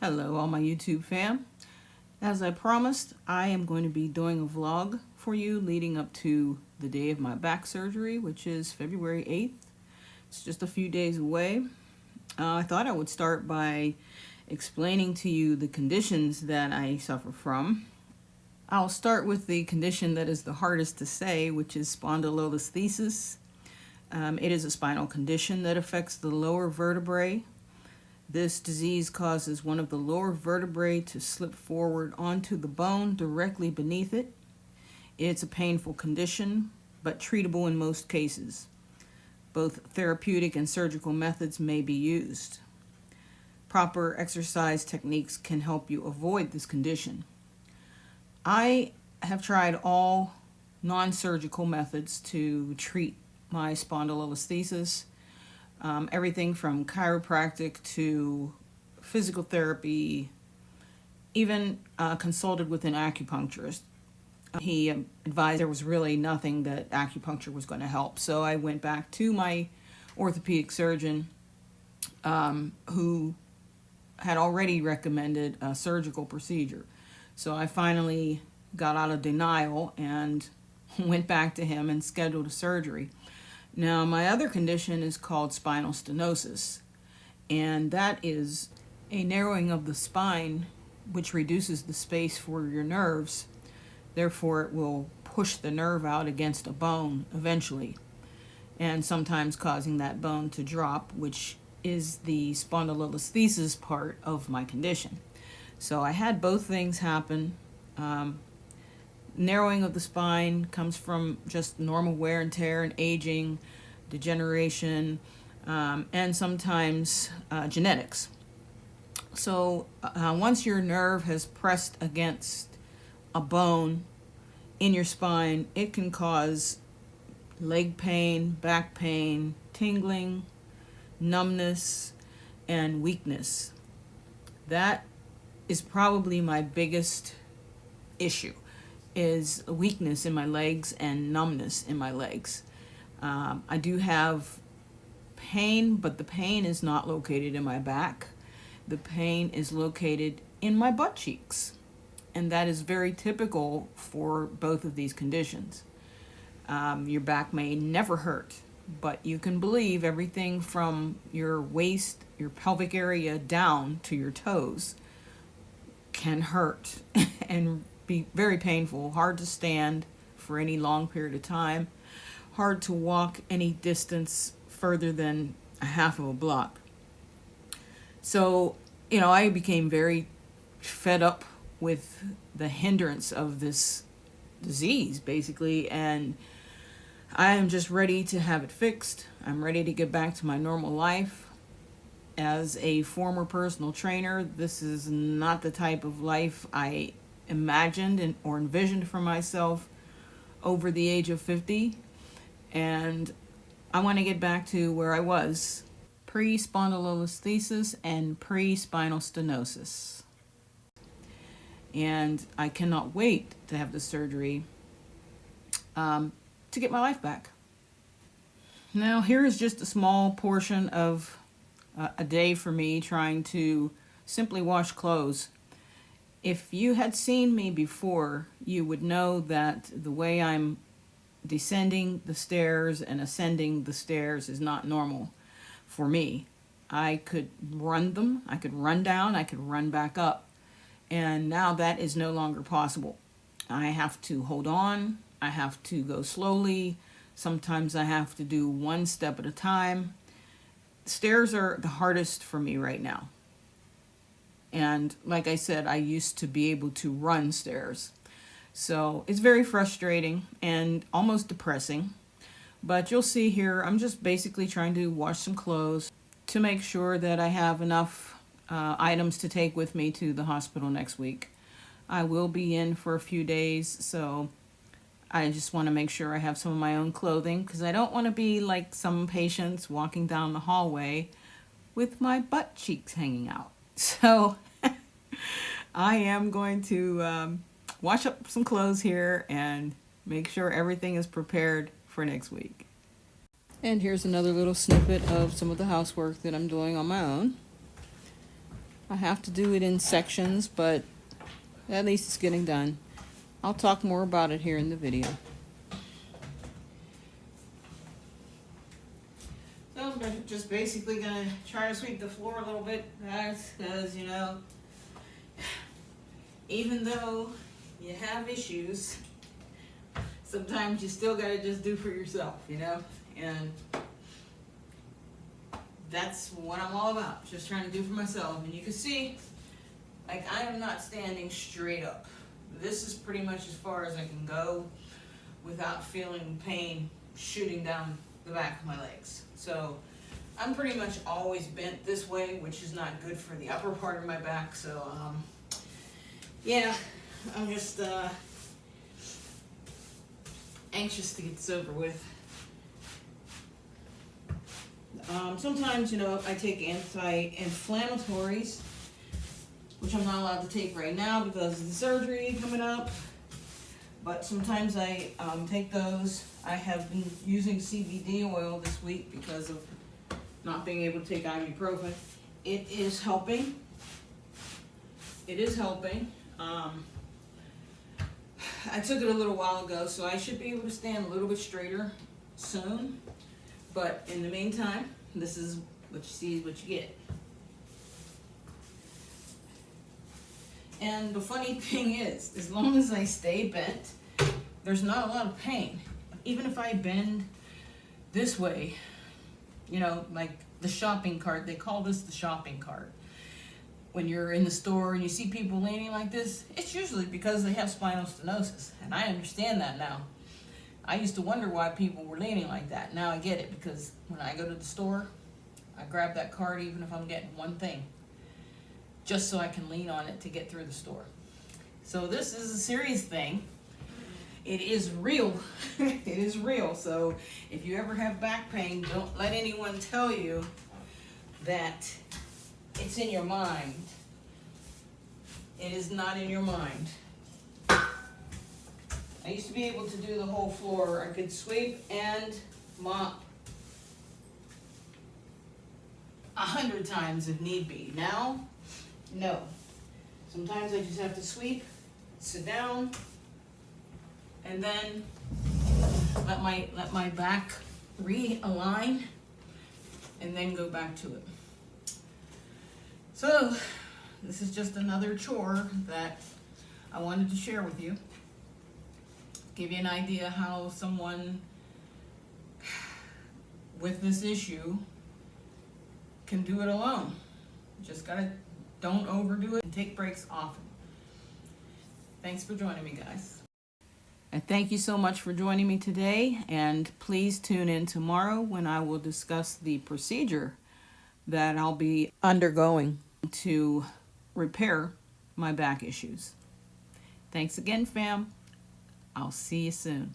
Hello, all my YouTube fam. As I promised, I am going to be doing a vlog for you leading up to the day of my back surgery, which is February 8th. It's just a few days away. I thought I would start by explaining to you the conditions that I suffer from. I'll start with the condition that is the hardest to say, which is spondylolisthesis. It is a spinal condition that affects the lower vertebrae. This disease causes one of the lower vertebrae to slip forward onto the bone directly beneath it. It's a painful condition, but treatable in most cases. Both therapeutic and surgical methods may be used. Proper exercise techniques can help you avoid this condition. I have tried all non-surgical methods to treat my spondylolisthesis. Everything from chiropractic to physical therapy, even consulted with an acupuncturist. He advised there was really nothing that acupuncture was going to help. So I went back to my orthopedic surgeon who had already recommended a surgical procedure. So I finally got out of denial and went back to him and scheduled a surgery. Now, my other condition is called spinal stenosis, and that is a narrowing of the spine which reduces the space for your nerves. Therefore, it will push the nerve out against a bone eventually, and sometimes causing that bone to drop, which is the spondylolisthesis part of my condition. So I had both things happen. Narrowing of the spine comes from just normal wear and tear and aging, degeneration, and sometimes genetics. So once your nerve has pressed against a bone in your spine, it can cause leg pain, back pain, tingling, numbness, and weakness. That is probably my biggest issue, is weakness in my legs and numbness in my legs. I do have pain, but the pain is not located in my back. The pain is located in my butt cheeks, and that is very typical for both of these conditions. Your back may never hurt, but you can believe everything from your waist, your pelvic area down to your toes can hurt and be very painful, hard to stand for any long period of time, hard to walk any distance further than a half of a block. So, I became very fed up with the hindrance of this disease, basically, and I am just ready to have it fixed. I'm ready to get back to my normal life. As a former personal trainer, this is not the type of life I imagined or envisioned for myself over the age of 50, and I want to get back to where I was pre-spondylolisthesis and pre-spinal stenosis, and I cannot wait to have the surgery to get my life back. Now, here is just a small portion of a day for me trying to simply wash clothes. If you had seen me before, you would know that the way I'm descending the stairs and ascending the stairs is not normal for me. I could run them, I could run down, I could run back up, and now that is no longer possible. I have to hold on, I have to go slowly, sometimes I have to do one step at a time. Stairs are the hardest for me right now. And like I said, I used to be able to run stairs. So it's very frustrating and almost depressing. But you'll see here, I'm just basically trying to wash some clothes to make sure that I have enough items to take with me to the hospital next week. I will be in for a few days, so I just want to make sure I have some of my own clothing, because I don't want to be like some patients walking down the hallway with my butt cheeks hanging out. So I am going to wash up some clothes here and make sure everything is prepared for next week. And here's another little snippet of some of the housework that I'm doing on my own. I have to do it in sections, but at least it's getting done. I'll talk more about it here in the video. So I'm just basically gonna try to sweep the floor a little bit, guys, because, you know, even though you have issues, sometimes you still gotta just do for yourself, you know? And that's what I'm all about, just trying to do for myself. And you can see, like, I am not standing straight up. This is pretty much as far as I can go without feeling pain shooting down the back of my legs. So I'm pretty much always bent this way, which is not good for the upper part of my back. So yeah, I'm just anxious to get this over with. Sometimes, you know, I take anti-inflammatories, which I'm not allowed to take right now because of the surgery coming up. But sometimes I take those. I have been using CBD oil this week because of not being able to take ibuprofen. It is helping. It is helping. I took it a little while ago, so I should be able to stand a little bit straighter soon. But in the meantime, this is what you see is what you get. And the funny thing is, as long as I stay bent, there's not a lot of pain. Even if I bend this way, you know, like the shopping cart, they call this the shopping cart. When you're in the store and you see people leaning like this, it's usually because they have spinal stenosis. And I understand that now. I used to wonder why people were leaning like that. Now I get it, because when I go to the store, I grab that cart even if I'm getting one thing, just so I can lean on it to get through the store. So this is a serious thing. It is real. It is real. So if you ever have back pain, don't let anyone tell you that it's in your mind. It is not in your mind. I used to be able to do the whole floor. I could sweep and mop 100 times if need be. Now, no. Sometimes I just have to sweep, sit down, and then let my back realign, and then go back to it. So this is just another chore that I wanted to share with you. Give you an idea how someone with this issue can do it alone. Just gotta, don't overdo it and take breaks often. Thanks for joining me, guys. And thank you so much for joining me today. And please tune in tomorrow when I will discuss the procedure that I'll be undergoing to repair my back issues. Thanks again, fam. I'll see you soon.